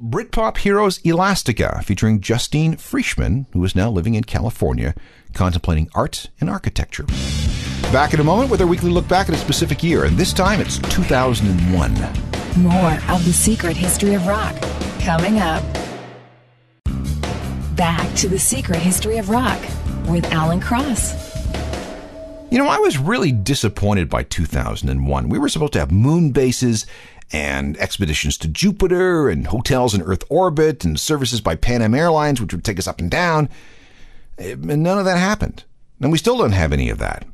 Britpop heroes Elastica, featuring Justine Frischmann, who is now living in California, contemplating art and architecture. Back in a moment with our weekly look back at a specific year, and this time it's 2001. More of the secret history of rock coming up. Back to the secret history of rock with Alan Cross. You know, I was really disappointed by 2001. We were supposed to have moon bases and expeditions to Jupiter and hotels in Earth orbit and services by Pan Am Airlines, which would take us up and down. And none of that happened. And we still don't have any of that.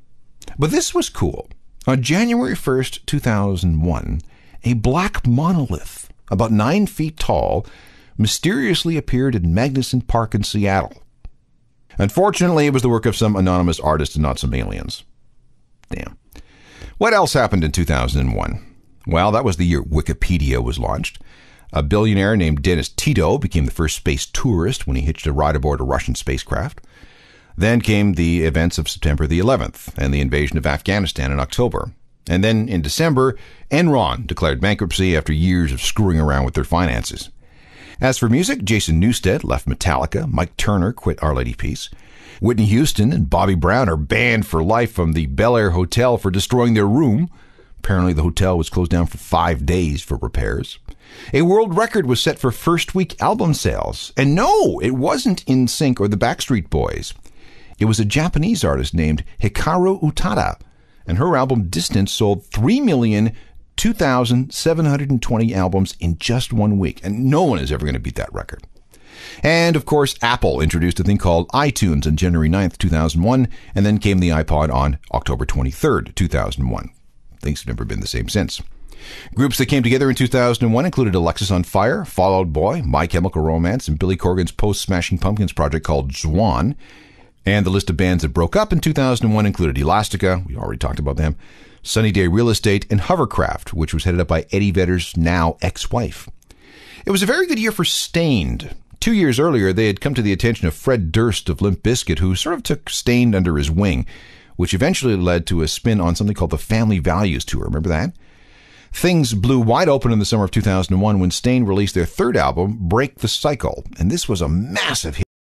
But this was cool. On January 1st, 2001, a black monolith about 9 feet tall mysteriously appeared in Magnuson Park in Seattle. Unfortunately, it was the work of some anonymous artist and not some aliens. Damn. What else happened in 2001? Well, that was the year Wikipedia was launched. A billionaire named Dennis Tito became the first space tourist when he hitched a ride aboard a Russian spacecraft. Then came the events of September the 11th and the invasion of Afghanistan in October. And then in December, Enron declared bankruptcy after years of screwing around with their finances. As for music, Jason Newsted left Metallica, Mike Turner quit Our Lady Peace. Whitney Houston and Bobby Brown are banned for life from the Bel Air Hotel for destroying their room. Apparently, the hotel was closed down for 5 days for repairs. A world record was set for first week album sales. And no, it wasn't NSYNC or the Backstreet Boys. It was a Japanese artist named Hikaru Utada, and her album Distance sold 3,002,720 albums in just 1 week. And no one is ever going to beat that record. And, of course, Apple introduced a thing called iTunes on January 9th, 2001, and then came the iPod on October 23rd, 2001. Things have never been the same since. Groups that came together in 2001 included Alexis on Fire, Fall Out Boy, My Chemical Romance, and Billy Corgan's post-Smashing Pumpkins project called Zwan. And the list of bands that broke up in 2001 included Elastica, we already talked about them, Sunny Day Real Estate, and Hovercraft, which was headed up by Eddie Vedder's now ex-wife. It was a very good year for Staind. 2 years earlier, they had come to the attention of Fred Durst of Limp Bizkit, who sort of took Staind under his wing, which eventually led to a spin on something called the Family Values Tour. Remember that? Things blew wide open in the summer of 2001 when Staind released their third album, Break the Cycle, and this was a massive hit.